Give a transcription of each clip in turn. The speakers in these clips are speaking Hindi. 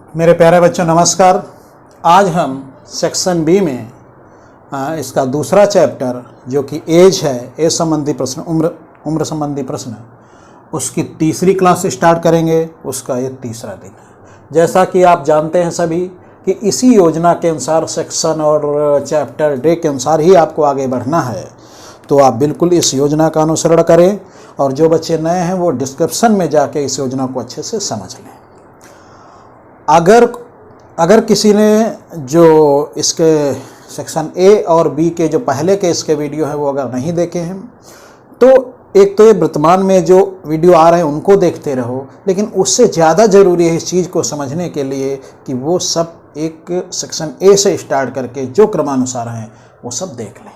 मेरे प्यारे बच्चों नमस्कार। आज हम सेक्शन बी में इसका दूसरा चैप्टर जो कि एज है, एज संबंधी प्रश्न, उम्र संबंधी प्रश्न, उसकी तीसरी क्लास स्टार्ट करेंगे। उसका ये तीसरा दिन है। जैसा कि आप जानते हैं सभी कि इसी योजना के अनुसार सेक्शन और चैप्टर डे के अनुसार ही आपको आगे बढ़ना है, तो आप बिल्कुल इस योजना का अनुसरण करें। और जो बच्चे नए हैं वो डिस्क्रिप्शन में जाके इस योजना को अच्छे से समझ लें। अगर किसी ने जो इसके सेक्शन ए और बी के जो पहले के इसके वीडियो हैं वो अगर नहीं देखे हैं, तो एक तो ये वर्तमान में जो वीडियो आ रहे हैं उनको देखते रहो, लेकिन उससे ज़्यादा ज़रूरी है इस चीज़ को समझने के लिए कि वो सब एक सेक्शन ए से स्टार्ट करके जो क्रमानुसार हैं वो सब देख लें,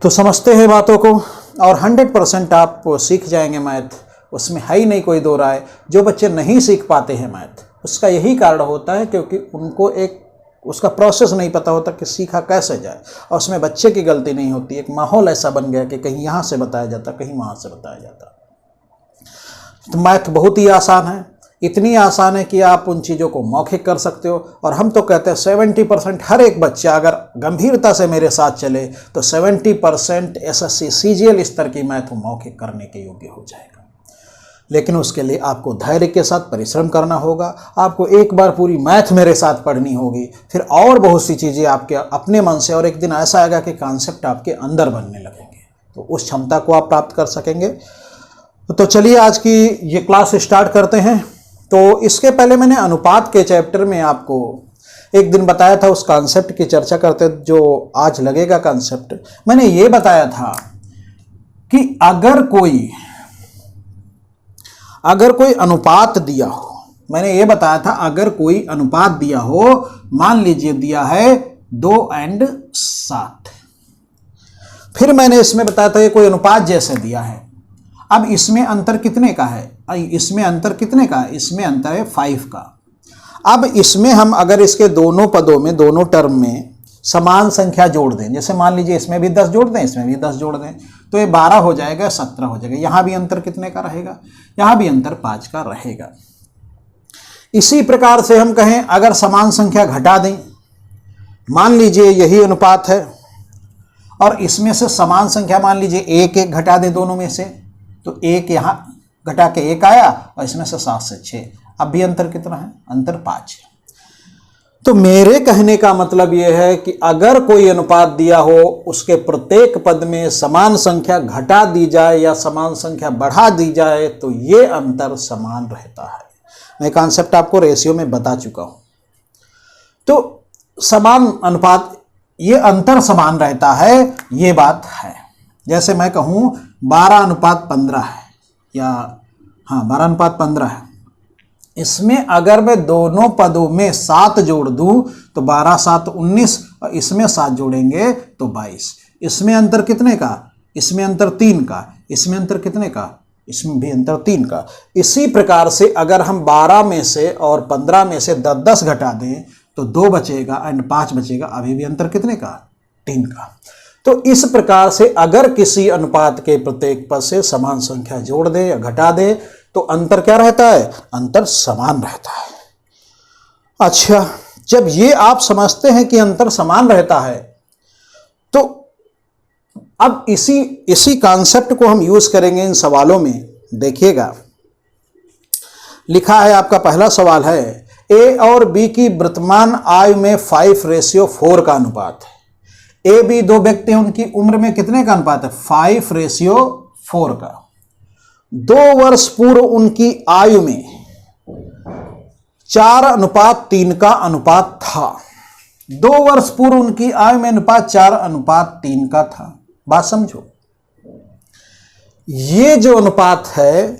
तो समझते हैं बातों को और 100% आप सीख जाएंगे मैथ। उसमें है ही नहीं कोई दो राय। जो बच्चे नहीं सीख पाते हैं मैथ, उसका यही कारण होता है क्योंकि उनको एक उसका प्रोसेस नहीं पता होता कि सीखा कैसे जाए। और उसमें बच्चे की गलती नहीं होती, एक माहौल ऐसा बन गया कि कहीं यहाँ से बताया जाता, कहीं वहाँ से बताया जाता। तो मैथ बहुत ही आसान है, इतनी आसान है कि आप उन चीज़ों को मौखिक कर सकते हो। और हम तो कहते हैं 70% हर एक बच्चा अगर गंभीरता से मेरे साथ चले तो 70% SSC CGL स्तर की मैथ मौखिक करने के योग्य हो जाएगा। लेकिन उसके लिए आपको धैर्य के साथ परिश्रम करना होगा। आपको एक बार पूरी मैथ मेरे साथ पढ़नी होगी, फिर और बहुत सी चीज़ें आपके अपने मन से, और एक दिन ऐसा आएगा कि कॉन्सेप्ट आपके अंदर बनने लगेंगे, तो उस क्षमता को आप प्राप्त कर सकेंगे। तो चलिए आज की ये क्लास स्टार्ट करते हैं। तो इसके पहले मैंने अनुपात के चैप्टर में आपको एक दिन बताया था, उस कॉन्सेप्ट की चर्चा करते जो आज लगेगा कॉन्सेप्ट। मैंने ये बताया था कि अगर कोई अनुपात दिया हो, मैंने ये बताया था अगर कोई अनुपात दिया हो, मान लीजिए दिया है 2:7। फिर मैंने इसमें बताया था ये कोई अनुपात जैसे दिया है। अब इसमें अंतर कितने का है? इसमें अंतर कितने का है? इसमें अंतर है 5 का। अब इसमें हम अगर इसके दोनों पदों में, दोनों टर्म में समान संख्या जोड़ दें, जैसे मान लीजिए इसमें भी 10 जोड़ दें, इसमें भी 10 जोड़ दें, तो ये 12 हो जाएगा, 17 हो जाएगा। यहाँ भी अंतर कितने का रहेगा? यहाँ भी अंतर 5 का रहेगा। इसी प्रकार से हम कहें अगर समान संख्या घटा दें, मान लीजिए यही अनुपात है और इसमें से समान संख्या मान लीजिए 1 घटा दें दोनों में से, तो 1 यहाँ घटा के 1 आया और इसमें से 7 से 6। अब भी अंतर कितना है? अंतर 5 है। तो मेरे कहने का मतलब यह है कि अगर कोई अनुपात दिया हो, उसके प्रत्येक पद में समान संख्या घटा दी जाए या समान संख्या बढ़ा दी जाए तो ये अंतर समान रहता है। मैं कॉन्सेप्ट आपको रेशियो में बता चुका हूं। तो समान अनुपात, ये अंतर समान रहता है, ये बात है। जैसे मैं कहूं 12:15 है, या हाँ 12:15 है। इसमें अगर मैं दोनों पदों में 7 जोड़ दूं तो 12 7 19, और इसमें 7 जोड़ेंगे तो 22। इसमें अंतर कितने का? इसमें अंतर 3 का। इसमें अंतर कितने का? इसमें भी अंतर 3 का। इसी प्रकार से अगर हम 12 में से और 15 में से 10 घटा दें तो 2 बचेगा एंड 5 बचेगा। अभी भी अंतर कितने का? 3 का। तो इस प्रकार से अगर किसी अनुपात के प्रत्येक पद से समान संख्या जोड़ दे या घटा दे तो अंतर क्या रहता है? अंतर समान रहता है। अच्छा, जब ये आप समझते हैं कि अंतर समान रहता है, तो अब इसी कॉन्सेप्ट को हम यूज करेंगे इन सवालों में। देखिएगा, लिखा है, आपका पहला सवाल है ए और बी की वर्तमान आयु में 5:4 का अनुपात है। ए बी 2 व्यक्ति हैं, उनकी उम्र में कितने का अनुपात है? 5:4 का। 2 वर्ष पूर्व उनकी आयु में 4:3 का अनुपात था। 2 वर्ष पूर्व उनकी आयु में अनुपात 4:3 का था। बात समझो, ये जो अनुपात है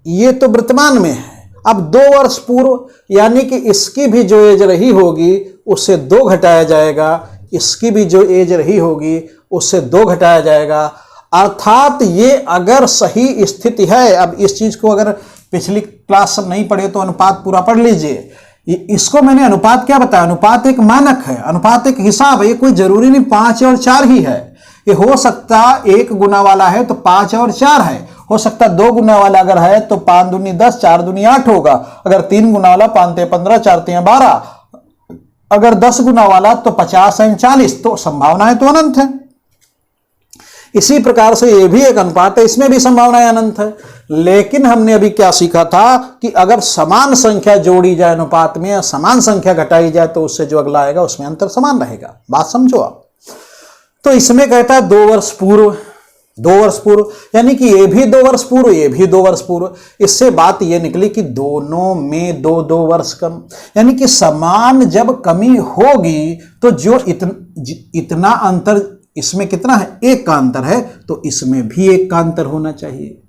ये तो वर्तमान में है। अब 2 वर्ष पूर्व यानी कि इसकी भी जो एज रही होगी उससे 2 घटाया जाएगा, इसकी भी जो एज रही होगी उससे 2 घटाया जाएगा। अर्थात ये अगर सही स्थिति है, अब इस चीज को अगर पिछली क्लास सब नहीं पढ़े तो अनुपात पूरा पढ़ लीजिए। इसको मैंने अनुपात क्या बताया? अनुपात एक मानक है, अनुपात एक हिसाब है। ये कोई जरूरी नहीं 5 और 4 ही है। ये हो सकता 1 गुना वाला है तो 5 और 4 है, हो सकता है 2 गुना वाला अगर है तो 5 दूनी 10, 4 दूनी 8 होगा। अगर 3 गुना वाला 5 ते 15, 4 ते 12, अगर 10 गुना वाला तो 50 है 40। तो संभावनाएं तो अनंत है। इसी प्रकार से ये भी एक अनुपात है, इसमें भी संभावनाएं अनंत है। लेकिन हमने अभी क्या सीखा था कि अगर समान संख्या जोड़ी जाए अनुपात में या समान संख्या घटाई जाए तो उससे जो अगला आएगा उसमें अंतर समान रहेगा। बात समझो आप। तो इसमें कहता है 2 वर्ष पूर्व, 2 वर्ष पूर्व, यानी कि ये भी 2 वर्ष पूर्व, ये भी 2 वर्ष पूर्व। इससे बात ये निकली कि दोनों में 2-2 वर्ष कम, यानी कि समान जब कमी होगी तो जो इतना अंतर इसमें कितना है, 1 का अंतर है, तो इसमें भी 1 का अंतर होना चाहिए।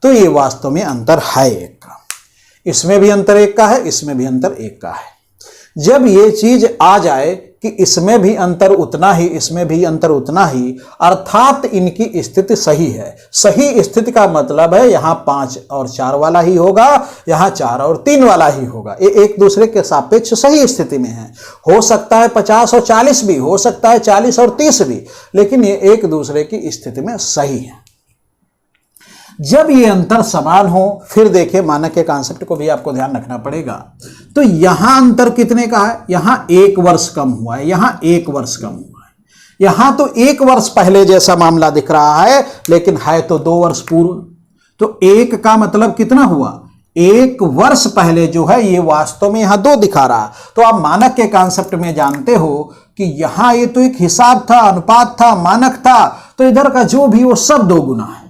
तो ये वास्तव में अंतर है 1 का। इसमें भी अंतर 1 का है, इसमें भी अंतर 1 का है। जब ये चीज आ जाए कि इसमें भी अंतर उतना ही, इसमें भी अंतर उतना ही, अर्थात इनकी स्थिति सही है। सही स्थिति का मतलब है यहां 5 और 4 वाला ही होगा, यहां 4 और 3 वाला ही होगा। ये एक दूसरे के सापेक्ष सही स्थिति में है। हो सकता है 50 और 40 भी, हो सकता है 40 और 30 भी, लेकिन ये एक दूसरे की स्थिति में सही है। जब ये अंतर समान हो, फिर देखिए मानक के कॉन्सेप्ट को भी आपको ध्यान रखना पड़ेगा। तो यहां अंतर कितने का है, यहां 1 वर्ष कम हुआ है, यहां 1 वर्ष कम हुआ है। यहां तो 1 वर्ष पहले जैसा मामला दिख रहा है, लेकिन है तो 2 वर्ष पूर्व। तो 1 का मतलब कितना हुआ, 1 वर्ष पहले जो है ये वास्तव में यहां 2 दिखा रहा। तो आप मानक के कॉन्सेप्ट में जानते हो कि यहां ये तो एक हिसाब था, अनुपात था, मानक था, तो इधर का जो भी वो सब 2 गुना है।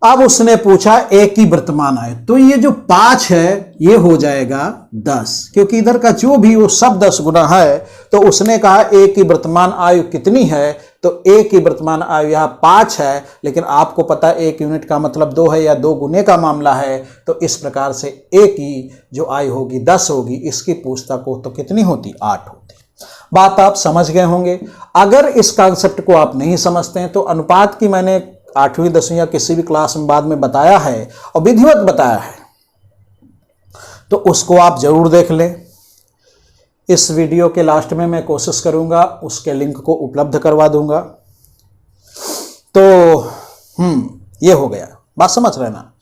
अब उसने पूछा एक की वर्तमान आयु, तो ये जो 5 है ये हो जाएगा 10, क्योंकि इधर का जो भी वो सब 10 गुना है। तो उसने कहा एक की वर्तमान आयु कितनी है, तो एक की वर्तमान आयु यहाँ 5 है, लेकिन आपको पता है 1 यूनिट का मतलब 2 है या 2 गुने का मामला है। तो इस प्रकार से एक की जो आयु होगी 10 होगी, इसकी पूछता को तो कितनी होती, 8 होती। बात आप समझ गए होंगे। अगर इस कॉन्सेप्ट को आप नहीं समझते हैं तो अनुपात की मैंने 8वीं 10वीं या किसी भी क्लास में बाद में बताया है और विधिवत बताया है, तो उसको आप जरूर देख लें। इस वीडियो के लास्ट में मैं कोशिश करूंगा उसके लिंक को उपलब्ध करवा दूंगा। तो ये हो गया, बात समझ रहे ना।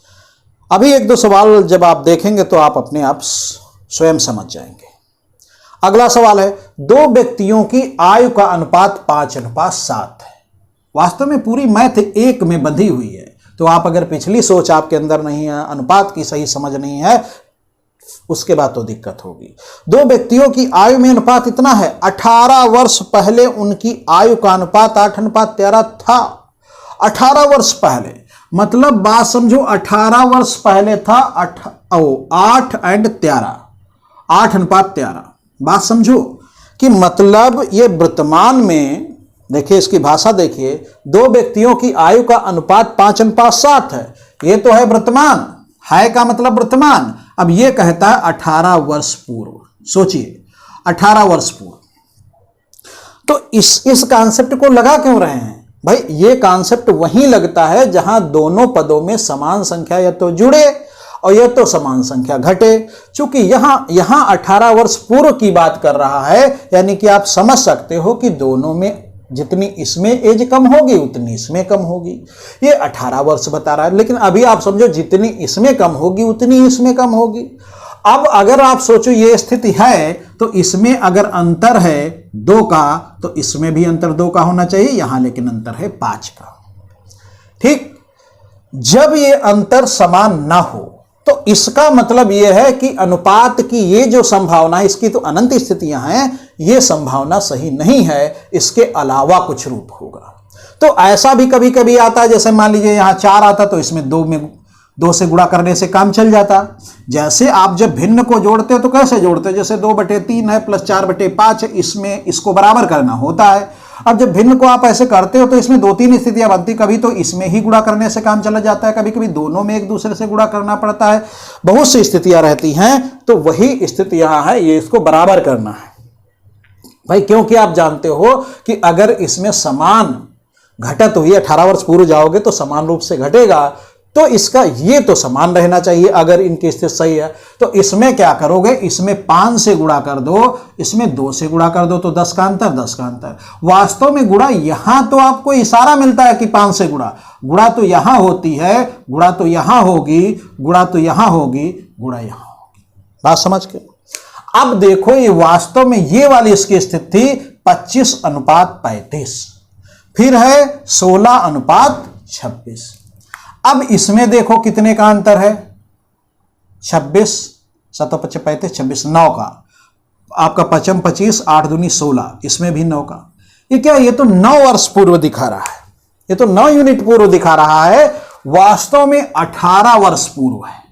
अभी 1-2 सवाल जब आप देखेंगे तो आप अपने आप स्वयं समझ जाएंगे। अगला सवाल है, 2 व्यक्तियों की आयु का अनुपात 5:7 है। वास्तव में पूरी मैथ 1 में बंधी हुई है। तो आप अगर पिछली सोच आपके अंदर नहीं है, अनुपात की सही समझ नहीं है, उसके बाद तो दिक्कत होगी। 2 व्यक्तियों की आयु में अनुपात इतना है, 18 वर्ष पहले उनकी आयु का अनुपात 8:13 था। 18 वर्ष पहले मतलब बात समझो, 18 वर्ष पहले था 8 और 13, 8:13। बात समझो कि मतलब ये वर्तमान में, देखिए इसकी भाषा देखिए, 2 व्यक्तियों की आयु का अनुपात 5:7 है। ये तो है वर्तमान, है का मतलब वर्तमान। अब ये कहता है 18 वर्ष पूर्व। सोचिए 18 वर्ष पूर्व, तो इस कॉन्सेप्ट को लगा क्यों रहे हैं भाई? ये कॉन्सेप्ट वहीं लगता है जहां दोनों पदों में समान संख्या या तो जुड़े और यह तो समान संख्या घटे। चूंकि यहां 18 वर्ष पूर्व की बात कर रहा है, यानी कि आप समझ सकते हो कि दोनों में जितनी इसमें एज कम होगी उतनी इसमें कम होगी। ये 18 वर्ष बता रहा है, लेकिन अभी आप समझो जितनी इसमें कम होगी उतनी इसमें कम होगी। अब अगर आप सोचो ये स्थिति है, तो इसमें अगर अंतर है 2 का, तो इसमें भी अंतर 2 का होना चाहिए यहां, लेकिन अंतर है 5 का। ठीक, जब ये अंतर समान ना हो तो इसका मतलब यह है कि अनुपात की ये जो संभावना है, इसकी तो अनंत स्थितियां हैं, ये संभावना सही नहीं है, इसके अलावा कुछ रूप होगा। तो ऐसा भी कभी कभी आता है, जैसे मान लीजिए यहां 4 आता तो इसमें 2 से गुणा करने से काम चल जाता। जैसे आप जब भिन्न को जोड़ते हो तो कैसे जोड़ते हो, जैसे 2/3 है प्लस 4/5 है, इसमें इसको बराबर करना होता है। अब जब भिन्न को आप ऐसे करते हो तो इसमें 2-3 स्थितियां बनती, कभी तो इसमें ही गुणा करने से काम चला जाता है, कभी कभी दोनों में एक दूसरे से गुणा करना पड़ता है, बहुत सी स्थितियां रहती हैं। तो वही स्थिति यहां है, ये इसको बराबर करना है भाई, क्योंकि आप जानते हो कि अगर इसमें समान घटत हुई 18 वर्ष पूर्व जाओगे तो समान रूप से घटेगा, तो इसका ये तो समान रहना चाहिए अगर इनकी स्थिति सही है। तो इसमें क्या करोगे, इसमें 5 से गुणा कर दो, इसमें 2 से गुणा कर दो, तो 10 का अंतर, 10 का अंतर। वास्तव में गुणा यहां तो आपको इशारा मिलता है कि 5 से गुणा तो यहां होती है, गुणा तो यहां होगी, गुणा तो यहां होगी, गुणा यहां होगी। बात समझ के? अब देखो ये वास्तव में ये वाली इसकी स्थिति थी 25:35, फिर है 16:26। अब इसमें देखो कितने का अंतर है, 26, 7 5 35, 26, 9 का, आपका 5 25, 8 दूनी 16, इसमें भी 9 का। ये क्या, ये तो 9 वर्ष पूर्व दिखा रहा है, ये तो 9 यूनिट पूर्व दिखा रहा है, वास्तव में 18 वर्ष पूर्व है।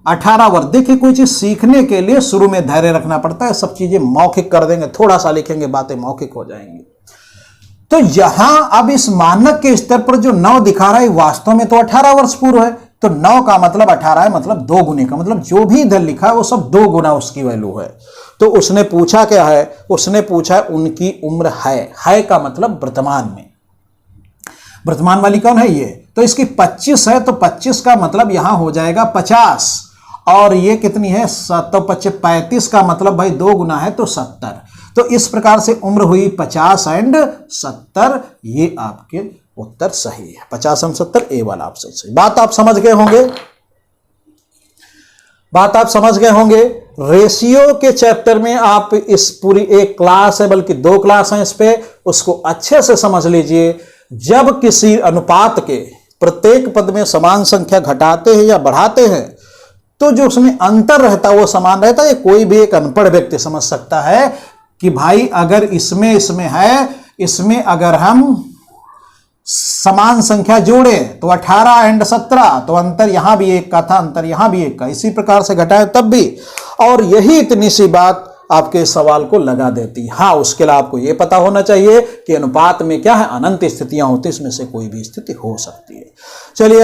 18 वर्ष। देखिए कोई चीज सीखने के लिए शुरू में धैर्य रखना पड़ता है, सब चीजें मौखिक कर देंगे, थोड़ा सा लिखेंगे बातें मौखिक हो जाएंगी। तो यहां अब इस मानक के स्तर पर जो 9 दिखा रहा है वास्तव में तो 18 वर्ष पूर्व है, तो 9 का मतलब 18 है, मतलब 2 गुने का, मतलब जो भी इधर लिखा है वो सब 2 गुना उसकी वैल्यू है। तो उसने पूछा क्या है, उसने पूछा उनकी उम्र है का मतलब वर्तमान में, वर्तमान वाली कौन है ये, तो इसकी 25 है, तो 25 का मतलब यहां हो जाएगा 50, और ये कितनी है 7 25 35 का मतलब भाई 2 गुना है तो 70। तो इस प्रकार से उम्र हुई 50 एंड 70, ये आपके उत्तर सही है। 50 एंड 70 ए वाला ऑप्शन सही। बात आप समझ गए होंगे, बात आप समझ गए होंगे। रेशियो के चैप्टर में आप इस पूरी एक क्लास है, बल्कि 2 क्लास हैं इस पे, उसको अच्छे से समझ लीजिए। जब किसी अनुपात के प्रत्येक पद में समान संख्या घटाते हैं या बढ़ाते हैं तो जो उसमें अंतर रहता है वो समान रहता है। कोई भी एक अनपढ़ व्यक्ति समझ सकता है कि भाई अगर इसमें है, इसमें अगर हम समान संख्या जोड़े तो 18 एंड 17, तो अंतर यहां भी 1 का था, अंतर यहां भी 1 का, इसी प्रकार से घटाए तब भी। और यही इतनी सी बात आपके सवाल को लगा देती। हाँ, उसके लिए आपको यह पता होना चाहिए कि अनुपात में क्या है, अनंत स्थितियां होती, इसमें से कोई भी स्थिति हो सकती है। चलिए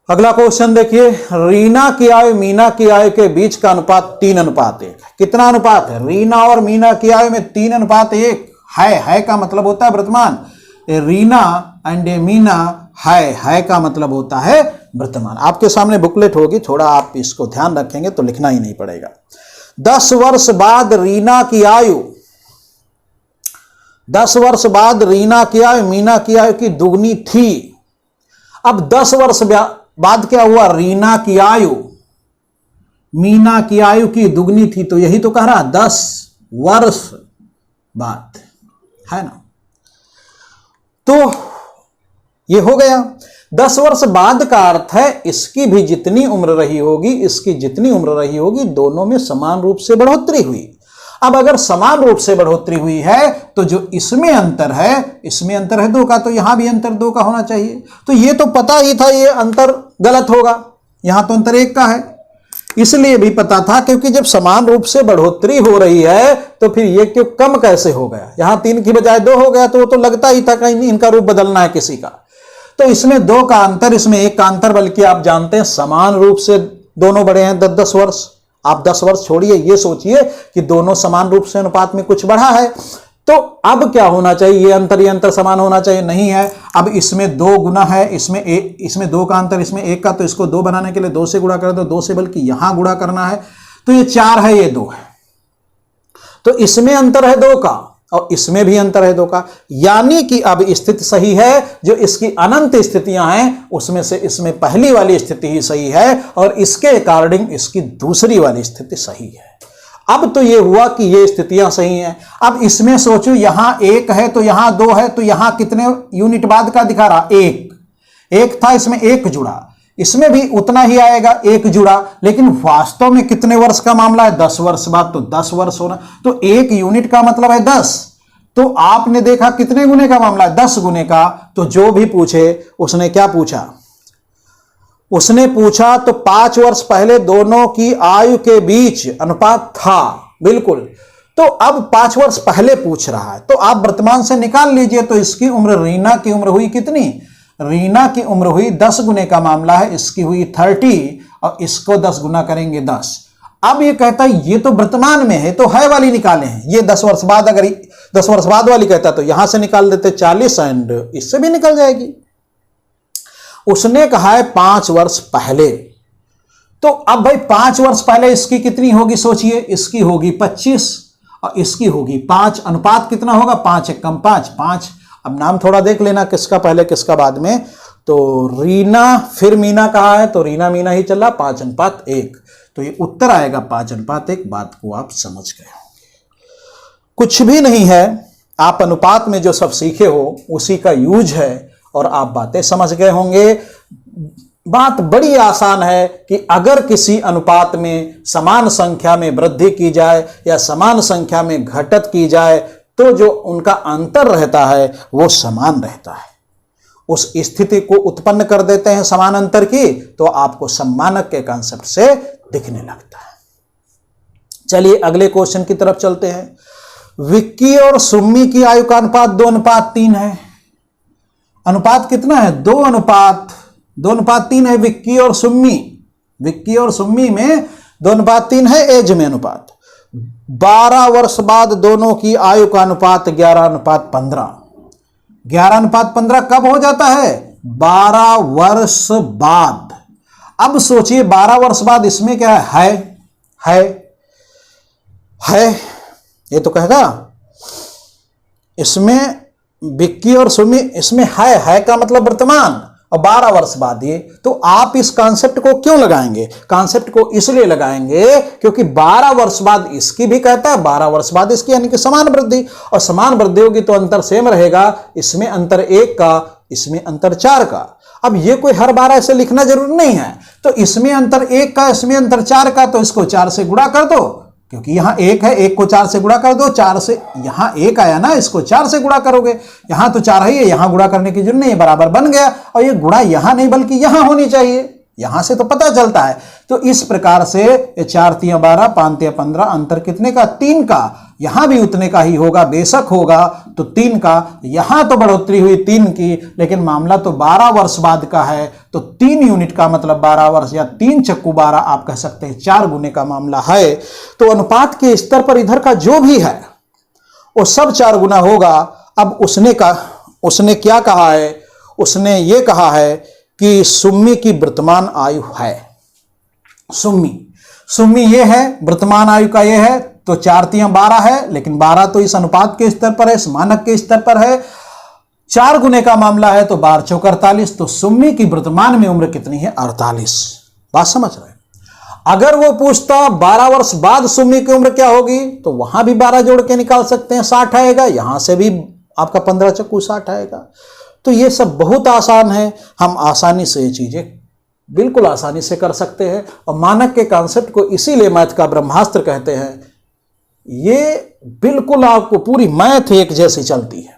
अगला क्वेश्चन देखिए। रीना की आयु मीना की आयु के बीच का अनुपात 3:1। कितना अनुपात है, रीना और मीना की आयु में 3:1 है का मतलब होता है वर्तमान। रीना एंड मीना है का मतलब होता है वर्तमान। आपके सामने बुकलेट होगी, थोड़ा आप इसको ध्यान रखेंगे तो लिखना ही नहीं पड़ेगा। 10 वर्ष बाद रीना की आयु, 10 वर्ष बाद रीना की आयु मीना की आयु की दुगनी थी। अब 10 वर्ष बाद क्या हुआ, रीना की आयु मीना की आयु की दुगनी थी, तो यही तो कह रहा 10 वर्ष बाद, है ना। तो ये हो गया। 10 वर्ष बाद का अर्थ है इसकी भी जितनी उम्र रही होगी, इसकी जितनी उम्र रही होगी, दोनों में समान रूप से बढ़ोतरी हुई। अब अगर समान रूप से बढ़ोतरी हुई है तो जो इसमें अंतर है, इसमें अंतर है 2 का, तो यहां भी अंतर 2 का होना चाहिए। तो ये तो पता ही था ये अंतर गलत होगा, यहां तो अंतर 1 का है, इसलिए भी पता था, क्योंकि जब समान रूप से बढ़ोतरी हो रही है तो फिर ये क्यों कम कैसे हो गया, यहां 3 की बजाय 2 हो गया, तो वो तो लगता ही था कहीं इनका रूप बदलना है किसी का। तो इसमें 2 का अंतर, इसमें 1 का अंतर, बल्कि आप जानते हैं समान रूप से दोनों बड़े हैं 10-10 वर्ष। आप 10 वर्ष छोड़िए, ये सोचिए कि दोनों समान रूप से अनुपात में कुछ बढ़ा है, तो अब क्या होना चाहिए, ये अंतर समान होना चाहिए, नहीं है। अब इसमें 2 गुना है, इसमें 2 का अंतर, इसमें 1 का, तो इसको 2 बनाने के लिए 2 से गुणा कर दो, 2 से, बल्कि यहां गुणा करना है, तो ये 4 है, ये 2 है, तो इसमें अंतर है 2 का और इसमें भी अंतर है 2 का, यानी कि अब स्थिति सही है। जो इसकी अनंत स्थितियां हैं उसमें से इसमें पहली वाली स्थिति ही सही है और इसके अकॉर्डिंग इसकी दूसरी वाली स्थिति सही है। अब तो ये हुआ कि ये स्थितियां सही हैं। अब इसमें सोचो, यहां 1 है तो यहां 2 है, तो यहां कितने यूनिट बाद का दिखा रहा, 1 था, इसमें 1 जुड़ा, इसमें भी उतना ही आएगा, 1 जुड़ा, लेकिन वास्तव में कितने वर्ष का मामला है, 10 वर्ष बाद, तो 10 वर्ष होना, तो 1 यूनिट का मतलब है 10। तो आपने देखा कितने गुने का मामला है, 10 गुने का। तो जो भी पूछे उसने क्या पूछा, उसने पूछा तो 5 वर्ष पहले दोनों की आयु के बीच अनुपात था, बिल्कुल। तो अब 5 वर्ष पहले पूछ रहा है, तो आप वर्तमान से निकाल लीजिए। तो इसकी उम्र, रीना की उम्र हुई कितनी, रीना की उम्र हुई 10 गुने का मामला है, इसकी हुई 30 और इसको 10 गुना करेंगे 10। अब ये कहता है ये तो वर्तमान में है, तो है वाली निकाले हैं, ये 10 वर्ष बाद, अगर 10 वर्ष बाद वाली कहता तो यहां से निकाल देते 40 एंड इससे भी निकल जाएगी। उसने कहा है 5 वर्ष पहले। तो अब भाई 5 वर्ष पहले इसकी कितनी होगी सोचिए, इसकी होगी 25 और इसकी होगी 5। अनुपात कितना होगा, 5 एकम 5, 5। अब नाम थोड़ा देख लेना किसका पहले किसका बाद में। तो रीना फिर मीना कहा है, तो रीना मीना ही चला, 5:1। तो ये उत्तर आएगा 5:1। बात को आप समझ गए। कुछ भी नहीं है, आप अनुपात में जो सब सीखे हो उसी का यूज है और आप बातें समझ गए होंगे। बात बड़ी आसान है कि अगर किसी अनुपात में समान संख्या में वृद्धि की जाए या समान संख्या में घटत की जाए तो जो उनका अंतर रहता है वो समान रहता है। उस स्थिति को उत्पन्न कर देते हैं समान अंतर की, तो आपको सम्मानक के कॉन्सेप्ट से दिखने लगता है। चलिए अगले क्वेश्चन की तरफ चलते हैं। विक्की और सुम्मी की आयु का अनुपात 2:3 है। अनुपात कितना है, 2:3 है। विक्की और सुम्मी में 2:3 है एज में अनुपात। 12 वर्ष बाद दोनों की आयु का अनुपात 11:15। 11:15 कब हो जाता है, 12 वर्ष बाद। अब सोचिए 12 वर्ष बाद इसमें क्या है ये तो कहेगा इसमें विक्की और सुमी, इसमें है का मतलब वर्तमान और 12 वर्ष बाद ये। तो आप इस कॉन्सेप्ट को क्यों लगाएंगे, कॉन्सेप्ट को इसलिए लगाएंगे क्योंकि 12 वर्ष बाद इसकी भी कहता है, 12 वर्ष बाद इसकी, यानी कि समान वृद्धि। और समान वृद्धि होगी तो अंतर सेम रहेगा, इसमें अंतर 1 का, इसमें अंतर 4 का। अब ये कोई हर बार ऐसे लिखना जरूरी नहीं है। तो इसमें अंतर 1 का, इसमें अंतर 4 का, तो इसको 4 से गुणा कर दो, क्योंकि यहां 1 है, 1 को 4 से गुणा कर दो। 4 से यहां 1 आया ना, इसको 4 से गुणा करोगे, यहां तो 4 है, यहां गुणा करने की जरूरत नहीं, बराबर बन गया। और ये गुणा यहां नहीं बल्कि यहां होनी चाहिए, यहां से तो पता चलता है। तो इस प्रकार से 4 × 12 5 × 15, अंतर कितने का, 3 का। यहां भी उतने का ही होगा, बेशक होगा तो 3 का। यहां तो बढ़ोतरी हुई 3 की, लेकिन मामला तो 12 वर्ष बाद का है, तो 3 यूनिट का मतलब 12 वर्ष, या 3 × 12 आप कह सकते हैं, 4 गुने का मामला है। तो अनुपात के स्तर पर इधर का जो भी है वो सब 4 गुना होगा। अब उसने क्या कहा है, उसने ये कहा है कि सुम्मी की वर्तमान आयु है, सुम्मी ये है, वर्तमान आयु का ये है, तो 4 × 12 है, लेकिन 12 तो इस अनुपात के स्तर पर है, मानक के स्तर पर है। 4 गुने का मामला है तो 12 × 4 = 48। तो सुम्मी की वर्तमान में उम्र कितनी है, 48। बात समझ रहे हैं। अगर वो पूछता 12 वर्ष बाद सुम्मी की उम्र क्या होगी, तो वहां भी 12 जोड़ के निकाल सकते हैं, 60 आएगा। यहां से भी आपका 15 × 4 = 60 आएगा। तो ये सब बहुत आसान है, हम आसानी से ये चीजें बिल्कुल आसानी से कर सकते हैं। और मानक के कॉन्सेप्ट को इसीलिए मैथ का ब्रह्मास्त्र कहते हैं। ये बिल्कुल आपको पूरी मैथ एक जैसी चलती है,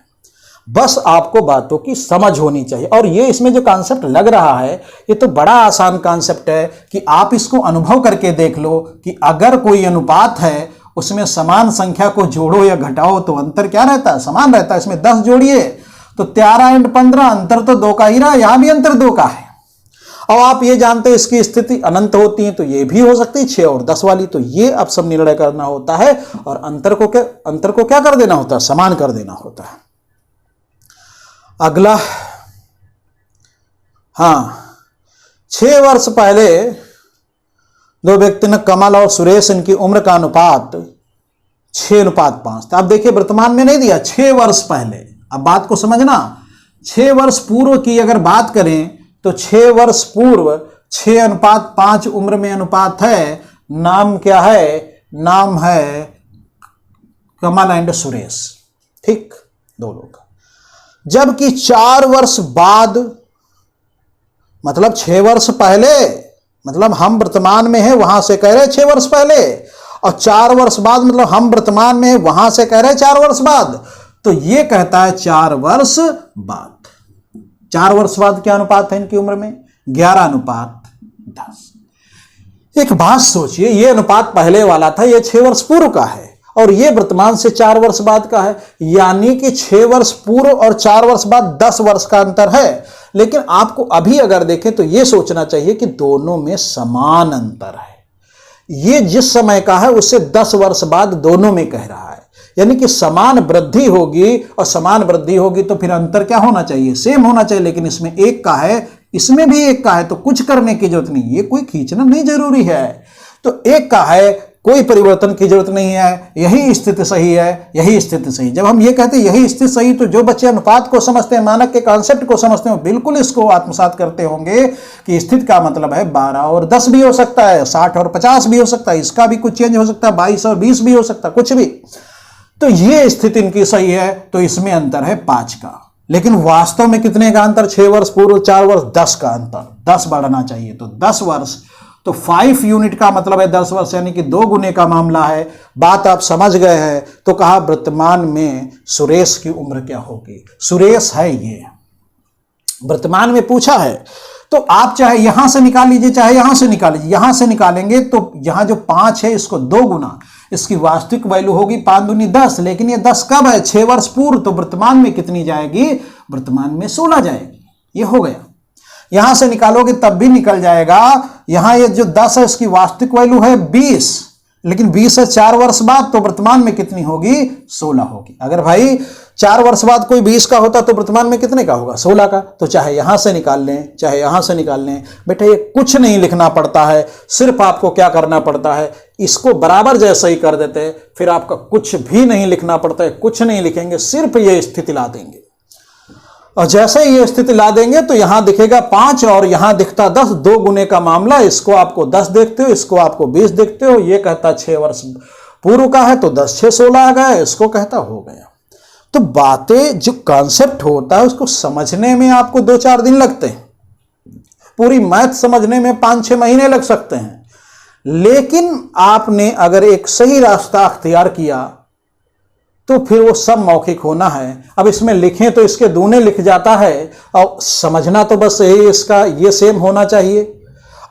बस आपको बातों की समझ होनी चाहिए। और ये इसमें जो कॉन्सेप्ट लग रहा है ये तो बड़ा आसान कॉन्सेप्ट है कि आप इसको अनुभव करके देख लो कि अगर कोई अनुपात है उसमें समान संख्या को जोड़ो या घटाओ तो अंतर क्या रहता है, समान रहता है। इसमें 10 जोड़िए तो 13 × 15, अंतर तो 2 का ही रहा, यहां भी अंतर 2 का है। और आप ये जानते हैं इसकी स्थिति अनंत होती है, तो ये भी हो सकती है 6 और 10 वाली। तो ये अब सब निर्णय करना होता है और अंतर को क्या कर देना होता है, समान कर देना होता है। अगला, 6 वर्ष पहले 2 व्यक्ति ने, कमल और सुरेश, इनकी उम्र का अनुपात 6:5 था। अब देखिए वर्तमान में नहीं दिया, 6 वर्ष पहले। अब बात को समझना, 6 वर्ष पूर्व की अगर बात करें तो 6 वर्ष पूर्व 6:5 उम्र में अनुपात है। नाम क्या है, नाम है कमल एंड सुरेश, ठीक, 2 लोग। जबकि 4 वर्ष बाद, मतलब 6 वर्ष पहले, मतलब हम वर्तमान में हैं वहां से कह रहे 6 वर्ष पहले, और 4 वर्ष बाद मतलब हम वर्तमान में हैं वहां से कह रहे 4 वर्ष बाद। तो ये कहता है 4 वर्ष बाद। 4 वर्ष बाद क्या अनुपात है इनकी उम्र में, 11:10। एक बात सोचिए, ये अनुपात पहले वाला था, ये 6 वर्ष पूर्व का है, और ये वर्तमान से 4 वर्ष बाद का है, यानी कि 6 वर्ष पूर्व और 4 वर्ष बाद 10 वर्ष का अंतर है। लेकिन आपको अभी अगर देखें तो ये सोचना चाहिए कि दोनों में समान अंतर है। ये जिस समय का है उससे 10 वर्ष बाद दोनों में कह रहा है, यानी कि समान वृद्धि होगी, और समान वृद्धि होगी तो फिर अंतर क्या होना चाहिए, सेम होना चाहिए। लेकिन इसमें 1 का है, इसमें भी एक का है, तो कुछ करने की जरूरत नहीं, ये कोई खींचना नहीं जरूरी है। तो एक का है, कोई परिवर्तन की जरूरत नहीं है, यही स्थिति सही है, यही स्थिति सही। जब हम ये कहते हैं यही स्थिति सही, तो जो बच्चे अनुपात को समझते हैं, मानक के कॉन्सेप्ट को समझते हैं, बिल्कुल इसको आत्मसात करते होंगे कि स्थिति का मतलब है 12 और 10 भी हो सकता है, 60 और 50 भी हो सकता है, इसका भी कुछ चेंज हो सकता है, 22 और 20 भी हो सकता है, कुछ भी। तो ये स्थिति इनकी सही है, तो इसमें अंतर है 5 का। लेकिन वास्तव में कितने का अंतर? 6 वर्ष पूर्व, 4 वर्ष, 10 का अंतर, 10 बढ़ना चाहिए। तो 10 वर्ष, तो 5 यूनिट का मतलब है 10 वर्ष, यानी कि 2 गुने का मामला है। बात आप समझ गए हैं। तो कहा वर्तमान में सुरेश की उम्र क्या होगी? सुरेश है ये, वर्तमान में पूछा है। तो आप चाहे यहां से निकाल लीजिए, चाहे यहां से निकाल लीजिए। यहां से निकालेंगे तो यहां जो 5 है, इसको 2 गुना, इसकी वास्तविक वैल्यू होगी 5 दूनी 10। लेकिन ये 10 कब है? 6 वर्ष पूर्व। तो वर्तमान में कितनी जाएगी? वर्तमान में 16 जाएगी। ये हो गया। यहां से निकालोगे तब भी निकल जाएगा। यहां ये जो 10 है, इसकी वास्तविक वैल्यू है 20, लेकिन 20 है 4 वर्ष बाद, तो वर्तमान में कितनी होगी? 16 होगी। अगर भाई 4 वर्ष बाद कोई 20 का होता तो वर्तमान में कितने का होगा? 16 का। तो चाहे यहां से निकाल लें, चाहे यहां से निकाल लें, बेटा ये कुछ नहीं लिखना पड़ता है। सिर्फ आपको क्या करना पड़ता है, इसको बराबर जैसा ही कर देते हैं, फिर आपका कुछ भी नहीं लिखना पड़ता है। कुछ नहीं लिखेंगे, सिर्फ ये स्थिति ला देंगे। और जैसे ही ये स्थिति ला देंगे तो यहां दिखेगा 5 और यहां दिखता 10, 2 गुने का मामला। इसको आपको 10 देखते हो, इसको आपको 20 देखते हो। ये कहता 6 वर्ष पूर्व का है, तो 10 6 16 आ गया, इसको कहता हो गया। तो बातें, जो कॉन्सेप्ट होता है, उसको समझने में आपको 2-4 दिन लगते हैं। पूरी मैथ समझने में 5-6 महीने लग सकते हैं। लेकिन आपने अगर एक सही रास्ता अख्तियार किया तो फिर वो सब मौखिक होना है। अब इसमें लिखें तो इसके दूने लिख जाता है, और समझना तो बस यही इसका ये सेम होना चाहिए।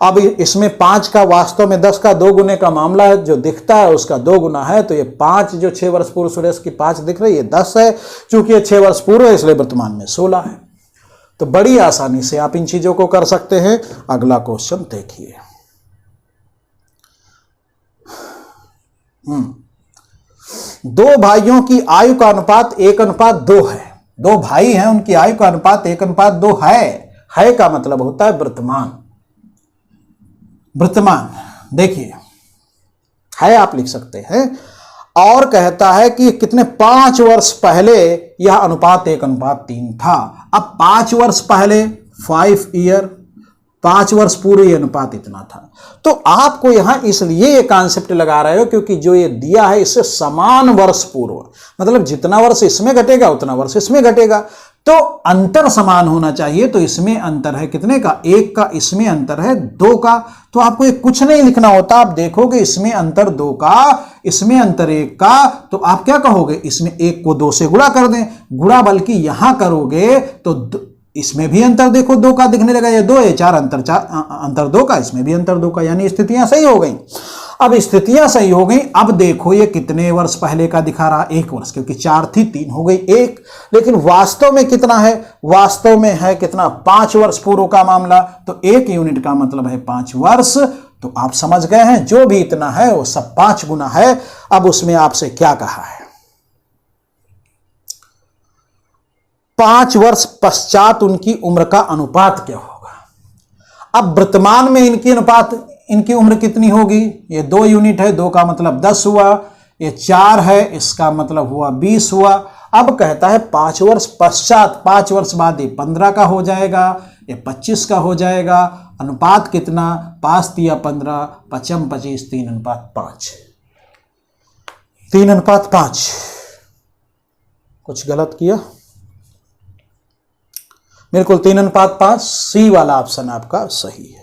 अब इसमें 5 का वास्तव में 10 का 2 गुने का मामला है, जो दिखता है उसका 2 गुना है। तो ये 5 जो 6 वर्ष पूर्व सुरेश की 5 दिख रही है, 10 है। चूंकि ये 6 वर्ष पूर्व है, इसलिए वर्तमान में 16 है। तो बड़ी आसानी से आप इन चीजों को कर सकते हैं। अगला क्वेश्चन देखिए। 2 भाइयों की आयु का अनुपात 1:2 है। 2 भाई हैं, उनकी आयु का अनुपात 1:2 है का मतलब होता है वर्तमान। वर्तमान देखिए, है आप लिख सकते हैं। और कहता है कि कितने 5 वर्ष पहले यह अनुपात 1:3 था। अब 5 वर्ष पहले 5 ईयर, 5 वर्ष पूर्व ये अनुपात इतना था। तो आपको यहां इसलिए ये कॉन्सेप्ट लगा रहे हो क्योंकि जो ये दिया है इससे समान वर्ष पूर्व, मतलब जितना वर्ष इसमें घटेगा उतना वर्ष इसमें घटेगा, तो अंतर समान होना चाहिए। तो इसमें अंतर है कितने का? 1 का। इसमें अंतर है 2 का। तो आपको ये कुछ नहीं लिखना होता। आप देखोगे इसमें अंतर 2 का, इसमें अंतर 1 का, तो आप क्या कहोगे? इसमें 1 को 2 से गुणा कर दें। गुणा बल्कि यहां करोगे तो इसमें भी अंतर देखो 2 का दिखने लगा। ये 2 है, 4 अंतर 2 का, इसमें भी अंतर 2 का, यानी स्थितियां सही हो गई। अब स्थितियां सही हो गई। अब देखो ये कितने वर्ष पहले का दिखा रहा? 1 वर्ष, क्योंकि 4 थी, 3 हो गई 1। लेकिन वास्तव में कितना है? वास्तव में है कितना? 5 वर्ष पूर्व का मामला। तो 1 यूनिट का मतलब है 5 वर्ष। तो आप समझ गए हैं, जो भी इतना है वो सब 5 गुना है। अब उसमें आपसे क्या कहा है? 5 वर्ष पश्चात उनकी उम्र का अनुपात क्या होगा? अब वर्तमान में इनकी उम्र कितनी होगी? ये 2 यूनिट है, 2 का मतलब 10 हुआ। ये 4 है, इसका मतलब हुआ 20 हुआ। अब कहता है 5 वर्ष पश्चात, 5 वर्ष बाद ये 15 का हो जाएगा, ये 25 का हो जाएगा। अनुपात कितना? 5 तिया 15, 5 25, 3:5। 3:5। कुछ गलत किया? बिल्कुल 3:5। सी वाला ऑप्शन आपका सही है।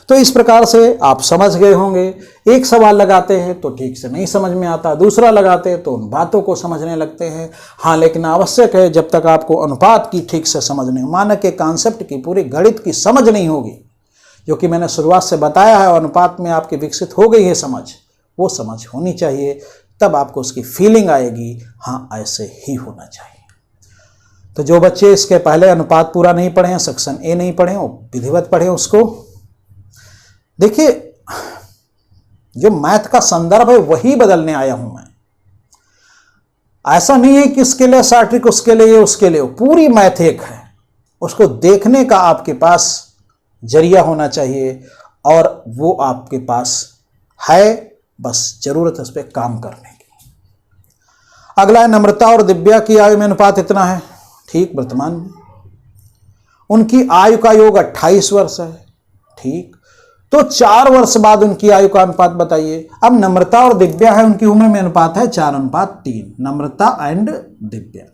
तो इस प्रकार से आप समझ गए होंगे। एक सवाल लगाते हैं तो ठीक से नहीं समझ में आता, दूसरा लगाते हैं तो उन बातों को समझने लगते हैं। हाँ, लेकिन आवश्यक है जब तक आपको अनुपात की ठीक से समझ नहीं, मानक के कॉन्सेप्ट की, पूरी गणित की समझ नहीं होगी, जो कि मैंने शुरुआत से बताया है, और अनुपात में आपकी विकसित हो गई है समझ, वो समझ होनी चाहिए। तब आपको उसकी फीलिंग आएगी, हाँ ऐसे ही होना चाहिए। तो जो बच्चे इसके पहले अनुपात पूरा नहीं पढ़े हैं, सेक्शन ए नहीं पढ़े, वो विधिवत पढ़े उसको। देखिए, जो मैथ का संदर्भ है वही बदलने आया हूं मैं। ऐसा नहीं है कि इसके लिए सार्ट्रिक, उसके लिए, उसके लिए, पूरी मैथ एक है। उसको देखने का आपके पास जरिया होना चाहिए और वो आपके पास है, बस जरूरत है उस पर काम करने की। अगला है नम्रता और दिव्या की आयु में अनुपात इतना है, ठीक। वर्तमान में उनकी आयु का योग 28 वर्ष है, ठीक। तो 4 वर्ष बाद उनकी आयु का अनुपात बताइए। अब नम्रता और दिव्या है, उनकी उम्र में अनुपात है 4:3, नम्रता एंड दिव्या।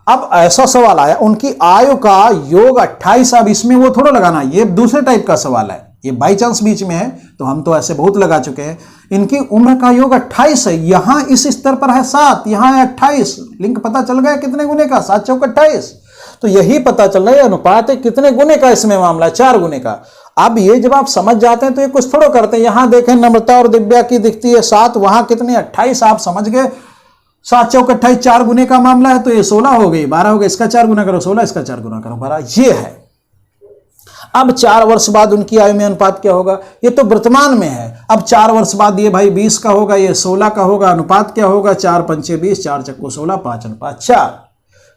अब ऐसा सवाल आया, उनकी आयु का योग 28। अब इसमें वो थोड़ा लगाना, ये दूसरे टाइप का सवाल है, ये बाई चांस बीच में है, तो हम तो ऐसे बहुत लगा चुके हैं। इनकी उम्र का योग 28 है, यहां इस स्तर पर है 7, यहां है 28। लिंक पता चल गया कितने गुने का, 7 चौक 28। तो यही पता चल रहा है अनुपात है कितने गुने का, इसमें मामला 4 गुने का। अब ये जब आप समझ जाते हैं तो ये कुछ थोड़ा करते हैं। यहां देखें नम्रता और दिव्या की दिखती है 7, वहां कितने 28, आप समझ गए 7 चौक 28, 4 गुने का मामला है, तो ये 16 हो गई, 12 हो गए, इसका 4 गुना करो 16, इसका 4 गुना करो 12, ये है। अब 4 वर्ष बाद उनकी आयु में अनुपात क्या होगा, ये तो वर्तमान में है। अब 4 वर्ष बाद ये भाई 20 का होगा, ये 16 का होगा, अनुपात क्या होगा, 4 पंचे 20, 4 चक्को 16, 5:4,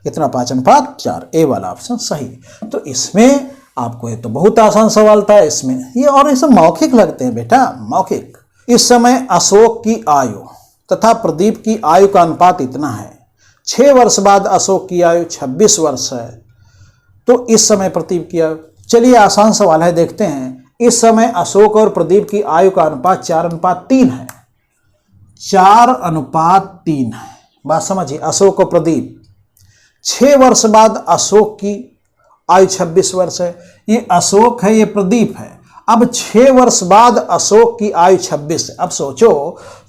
कितना 5:4, ए वाला ऑप्शन सही। तो इसमें आपको ये तो बहुत आसान सवाल था इसमें ये, और ये सब मौखिक लगते हैं बेटा, मौखिक। इस समय अशोक की आयु तथा प्रदीप की आयु का अनुपात इतना है। 6 वर्ष बाद अशोक की आयु 26 वर्ष है, तो इस समय प्रदीप की आयु, चलिए आसान सवाल है, देखते हैं। इस समय अशोक और प्रदीप की आयु का अनुपात 4:3 है, 4:3 है, बात समझिए। अशोक और प्रदीप, 6 वर्ष बाद अशोक की आयु 26 वर्ष है, ये अशोक है, ये प्रदीप है। अब 6 वर्ष बाद अशोक की आयु 26 है। अब सोचो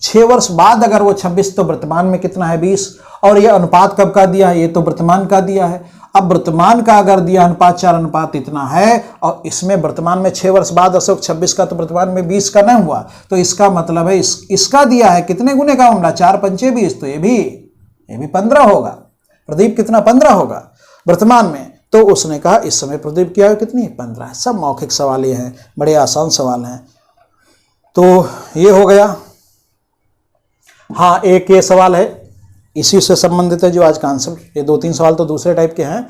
6 वर्ष बाद अगर वो 26, तो वर्तमान में कितना है 20, और ये अनुपात कब का दिया है, ये तो वर्तमान का दिया है। अब वर्तमान का अगर दिया अनुपात 4 इतना है, और इसमें वर्तमान में 6 वर्ष बाद अशोक 26 का, तो वर्तमान में 20 का नहीं हुआ, तो इसका मतलब है इसका दिया है कितने गुने का मामला, 4 पंचे 20, तो ये भी 15 होगा। प्रदीप कितना 15 होगा वर्तमान में, तो उसने कहा इस समय प्रदीप की आयु कितनी 15 है। सब मौखिक सवाल ये हैं, बड़े आसान सवाल हैं। तो ये हो गया। हाँ, एक ये सवाल है इसी से संबंधित है जो आज कॉन्सेप्ट, ये 2-3 सवाल तो दूसरे टाइप के हैं।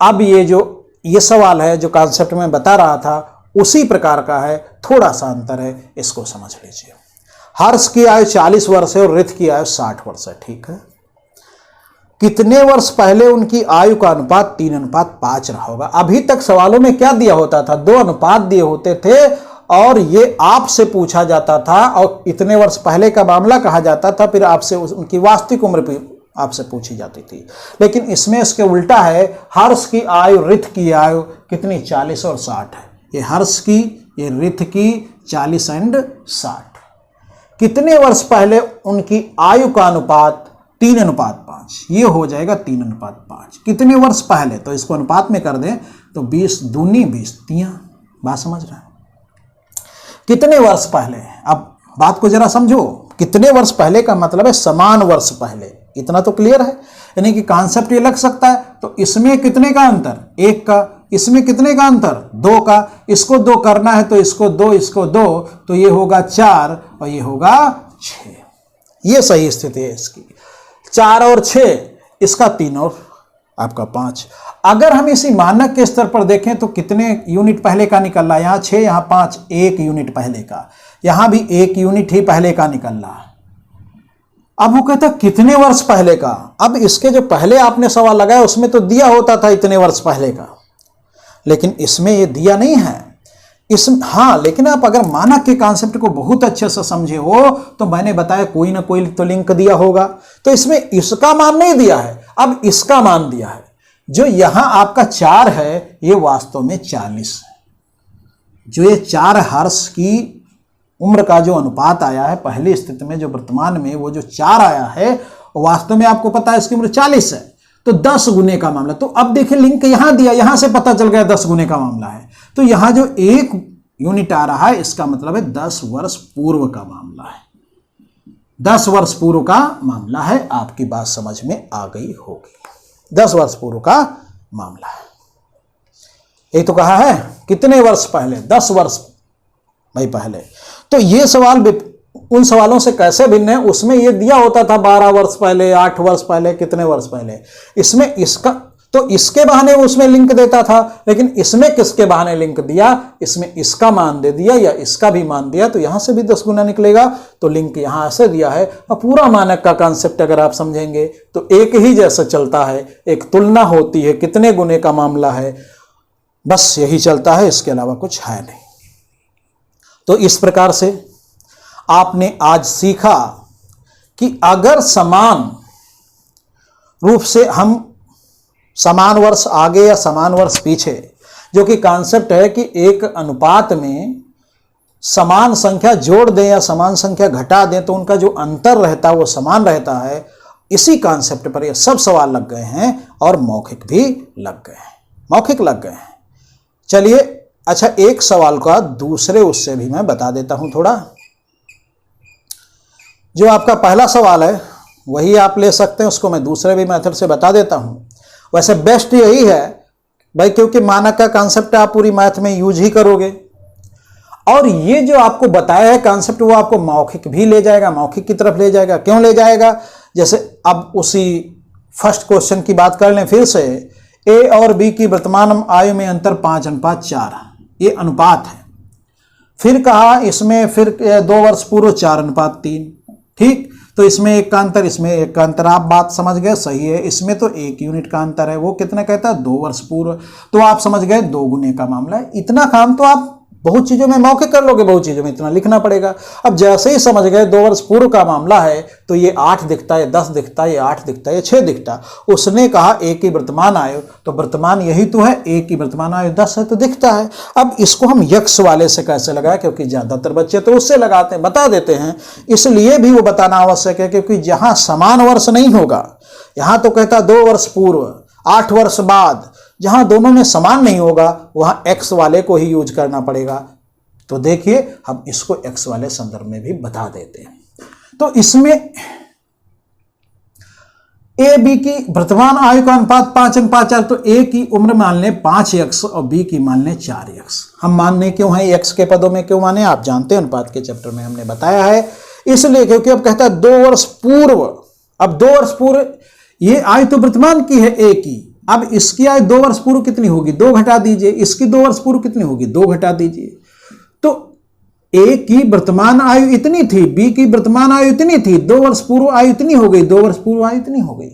अब ये सवाल है जो कॉन्सेप्ट में बता रहा था उसी प्रकार का है, थोड़ा सा अंतर है, इसको समझ लीजिए। हर्ष की आयु 40 वर्ष है और रित की आयु 60 वर्ष है, ठीक है। कितने वर्ष पहले उनकी आयु का अनुपात 3:5 रहा होगा। अभी तक सवालों में क्या दिया होता था, 2 अनुपात दिए होते थे, और ये आपसे पूछा जाता था, और इतने वर्ष पहले का मामला कहा जाता था, फिर आपसे उनकी वास्तविक उम्र भी आपसे पूछी जाती थी। लेकिन इसमें इसके उल्टा है, हर्ष की आयु रित की आयु कितनी 40 और 60 है। ये हर्ष की, ये रित की 40 और 60। कितने वर्ष पहले उनकी आयु का अनुपात 3:5, ये हो जाएगा 3:5। कितने वर्ष पहले, तो इसको अनुपात में कर दें तो 20 दूनी 20 तियां, बात समझ रहे हैं। कितने वर्ष पहले, अब बात को जरा समझो, कितने वर्ष पहले का मतलब है समान वर्ष पहले, इतना तो क्लियर है। यानी कि कॉन्सेप्ट ये लग सकता है, तो इसमें कितने का अंतर 1 का, इसमें कितने का अंतर 2 का, इसको 2 करना है तो इसको 2, इसको 2, तो ये होगा 4 और ये होगा 6। ये सही स्थिति है इसकी, 4 और 6, इसका 3 और आपका 5। अगर हम इसी मानक के स्तर पर देखें तो कितने यूनिट पहले का निकल रहा है, यहाँ 6 यहाँ 5, 1 यूनिट पहले का, यहाँ भी 1 यूनिट ही पहले का निकल रहा है। अब वो कहता कितने वर्ष पहले का, अब इसके जो पहले आपने सवाल लगाया उसमें तो दिया होता था इतने वर्ष पहले का, लेकिन इसमें ये दिया नहीं है। हाँ, लेकिन आप अगर मानक के कॉन्सेप्ट को बहुत अच्छे से समझे हो तो मैंने बताया कोई ना कोई तो लिंक दिया होगा, तो इसमें इसका मान नहीं दिया है, अब इसका मान दिया है। जो यहां आपका 4 है ये वास्तव में 40 है। जो ये 4 हर्ष की उम्र का जो अनुपात आया है पहली स्थिति में, जो वर्तमान में वो जो 4 आया है, वास्तव में आपको पता है इसकी उम्र 40 है, तो 10 गुने का मामला। तो अब देखिए लिंक यहां दिया, यहां से पता चल गया 10 गुने का मामला है, तो यहां जो 1 यूनिट आ रहा है इसका मतलब है 10 वर्ष पूर्व का मामला है, 10 वर्ष पूर्व का मामला है। आपकी बात समझ में आ गई होगी, 10 वर्ष पूर्व का मामला है। ये तो कहा है कितने वर्ष पहले, 10 वर्ष भाई पहले। तो ये सवाल उन सवालों से कैसे भिन्न है, उसमें ये दिया होता था 12 वर्ष पहले, 8 वर्ष पहले, कितने वर्ष पहले। इसमें इसका तो इसके बहाने वो उसमें लिंक देता था, लेकिन इसमें किसके बहाने लिंक दिया, इसमें इसका मान दे दिया या इसका भी मान दिया, तो यहां से भी 10 गुना निकलेगा। तो लिंक यहां से दिया है। और पूरा मानक का कॉन्सेप्ट अगर आप समझेंगे तो एक ही जैसा चलता है, एक तुलना होती है, कितने गुने का मामला है, बस यही चलता है, इसके अलावा कुछ है नहीं। तो इस प्रकार से आपने आज सीखा कि अगर समान रूप से हम समान वर्ष आगे या समान वर्ष पीछे, जो कि कॉन्सेप्ट है कि एक अनुपात में समान संख्या जोड़ दें या समान संख्या घटा दें तो उनका जो अंतर रहता है वो समान रहता है, इसी कॉन्सेप्ट पर ये सब सवाल लग गए हैं और मौखिक भी लग गए हैं, मौखिक लग गए हैं। चलिए अच्छा, एक सवाल का दूसरे उससे भी मैं बता देता हूं थोड़ा। जो आपका पहला सवाल है वही आप ले सकते हैं, उसको मैं दूसरे भी मेथड से बता देता हूं। वैसे बेस्ट यही है भाई, क्योंकि मानक का कॉन्सेप्ट आप पूरी मैथ में यूज ही करोगे, और ये जो आपको बताया है कॉन्सेप्ट वो आपको मौखिक भी ले जाएगा, मौखिक की तरफ ले जाएगा। क्यों ले जाएगा? जैसे अब उसी फर्स्ट क्वेश्चन की बात कर लें फिर से। ए और बी की वर्तमान आयु में अंतर 5:4, ये अनुपात है। फिर कहा इसमें फिर 2 वर्ष पूर्व 4:3, ठीक। तो इसमें एक का अंतर, इसमें एक का अंतर, आप बात समझ गए, सही है। इसमें तो 1 यूनिट का अंतर है, वो कितना कहता है 2 वर्ष पूर्व, तो आप समझ गए 2 गुने का मामला है। इतना काम तो आप बहुत चीजों में मौखिक कर लोगे, बहुत चीजों में इतना लिखना पड़ेगा। अब जैसे ही समझ गए 2 वर्ष पूर्व का मामला है तो ये 8 दिखता है, 10 दिखता है, ये 8 दिखता है, ये 6 दिखता। उसने कहा ए की वर्तमान आयु, तो वर्तमान यही तो है, ए की वर्तमान आयु 10 है तो दिखता है। अब इसको हम यक्स वाले से कैसे लगाए, क्योंकि ज्यादातर बच्चे तो उससे लगाते हैं, बता देते हैं, इसलिए भी वो बताना आवश्यक है, क्योंकि जहां समान वर्ष नहीं होगा, यहां तो कहता 2 वर्ष पूर्व 8 वर्ष बाद, जहां दोनों में समान नहीं होगा वहां एक्स वाले को ही यूज करना पड़ेगा। तो देखिए हम इसको एक्स वाले संदर्भ में भी बता देते हैं। तो इसमें ए बी की वर्तमान आयु का अनुपात 5:4, तो ए की उम्र मान लें 5x और बी की मान लें 4x। हम मानने क्यों है x के पदों में क्यों माने, आप जानते हैं, अनुपात के चैप्टर में हमने बताया है। इसलिए क्योंकि अब कहता है 2 वर्ष पूर्व, अब 2 वर्ष पूर्व, ये आयु तो वर्तमान की है ए की, अब इसकी आयु 2 वर्ष पूर्व कितनी होगी, 2 घटा दीजिए, इसकी 2 वर्ष पूर्व कितनी होगी, 2 घटा दीजिए। तो ए की वर्तमान आयु इतनी थी, बी की वर्तमान आयु इतनी थी, 2 वर्ष पूर्व आयु इतनी हो गई, 2 वर्ष पूर्व आयु इतनी हो गई।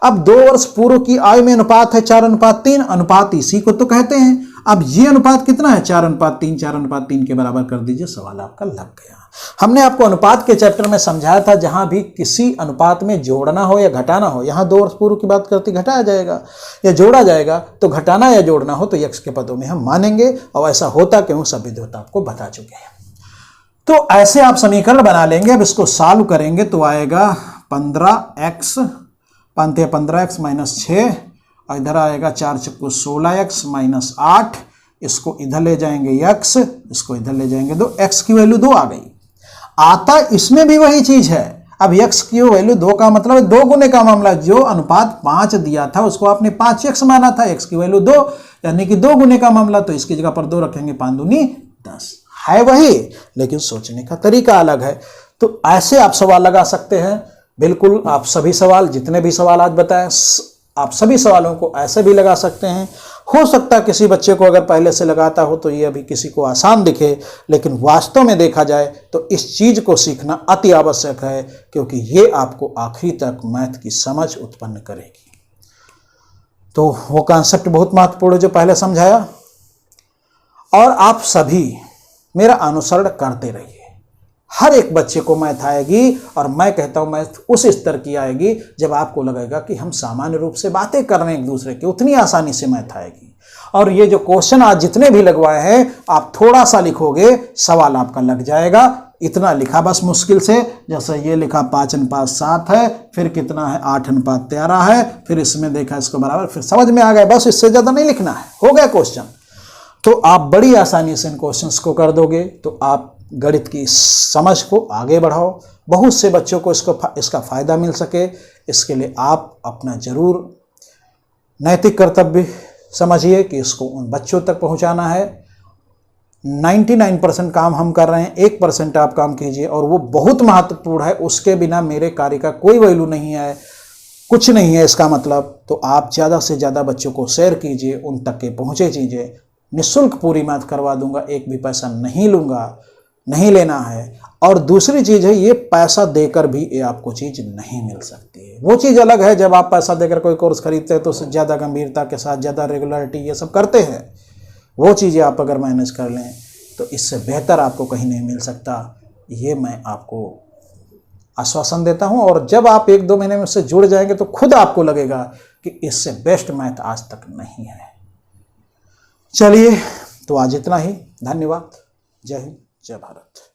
अब 2 वर्ष पूर्व की आयु में अनुपात है 4:3, अनुपात इसी को तो कहते हैं। अब ये अनुपात कितना है, 4:3, 4:3 के बराबर कर दीजिए, सवाल आपका लग गया। हमने आपको अनुपात के चैप्टर में समझाया था, जहां भी किसी अनुपात में जोड़ना हो या घटाना हो, यहां 2 वर्ष पूर्व की बात करती घटाया जाएगा या जोड़ा जाएगा, तो घटाना या जोड़ना हो तो यक्स के पदों में हम मानेंगे, और ऐसा होता क्यों सब विद्वता आपको बता चुके हैं। तो ऐसे आप समीकरण बना लेंगे। अब इसको सॉल्व करेंगे तो आएगा 15x, 15x माइनस 6, और इधर आएगा 4 चक्कू 16x माइनस 8, इसको इधर ले जाएंगे x, इसको इधर ले जाएंगे 2, x की वैल्यू 2 आ गई। आता इसमें भी वही चीज है। अब x की वैल्यू 2 का मतलब है 2 गुने का मामला। जो अनुपात 5 दिया था उसको आपने 5x माना था, x की वैल्यू 2 यानी कि 2 गुने का मामला, तो इसकी जगह पर 2 रखेंगे, 5 दूनी 10, है वही, लेकिन सोचने का तरीका अलग है। तो ऐसे आप सवाल लगा सकते हैं। बिल्कुल आप सभी सवाल, जितने भी सवाल आज बताए, आप सभी सवालों को ऐसे भी लगा सकते हैं। हो सकता है किसी बच्चे को अगर पहले से लगाता हो तो ये अभी किसी को आसान दिखे, लेकिन वास्तव में देखा जाए तो इस चीज को सीखना अति आवश्यक है, क्योंकि ये आपको आखिरी तक मैथ की समझ उत्पन्न करेगी। तो वो कॉन्सेप्ट बहुत महत्वपूर्ण है जो पहले समझाया, और आप सभी मेरा अनुसरण करते रहिए। हर एक बच्चे को मैथ आएगी, और मैं कहता हूं मैथ उस स्तर की आएगी जब आपको लगेगा कि हम सामान्य रूप से बातें कर रहे हैं एक दूसरे की, उतनी आसानी से मैथ आएगी। और ये जो क्वेश्चन आज जितने भी लगवाए हैं, आप थोड़ा सा लिखोगे सवाल आपका लग जाएगा। इतना लिखा बस मुश्किल से, जैसे ये लिखा 5:7 है, फिर कितना है 8:13 है, फिर इसमें देखा इसको बराबर, फिर समझ में आ गया, बस इससे ज्यादा नहीं लिखना है, हो गया क्वेश्चन। तो आप बड़ी आसानी से इन क्वेश्चंस को कर दोगे, तो आप गणित की समझ को आगे बढ़ाओ, बहुत से बच्चों को इसका फायदा मिल सके। इसके लिए आप अपना जरूर नैतिक कर्तव्य समझिए कि इसको उन बच्चों तक पहुंचाना है। 99% काम हम कर रहे हैं, 1% आप काम कीजिए, और वो बहुत महत्वपूर्ण है। उसके बिना मेरे कार्य का कोई वैल्यू नहीं है। कुछ नहीं है इसका मतलब। तो आप ज़्यादा से ज़्यादा बच्चों को शेयर कीजिए, उन तक के पहुँचे चीज़ें। निःशुल्क पूरी मैथ करवा दूंगा, एक भी पैसा नहीं लूँगा, नहीं लेना है। और दूसरी चीज़ है, ये पैसा देकर भी ये आपको चीज़ नहीं मिल सकती है। वो चीज़ अलग है, जब आप पैसा देकर कोई कोर्स खरीदते हैं तो उससे ज़्यादा गंभीरता के साथ, ज़्यादा रेगुलरिटी ये सब करते हैं। वो चीज़ें आप अगर मैनेज कर लें तो इससे बेहतर आपको कहीं नहीं मिल सकता, ये मैं आपको आश्वासन देता हूं। और जब आप 1-2 महीने में उससे जुड़ जाएंगे तो खुद आपको लगेगा कि इससे बेस्ट मैथ आज तक नहीं है। चलिए, तो आज इतना ही। धन्यवाद। जय हिंद, जय भारत।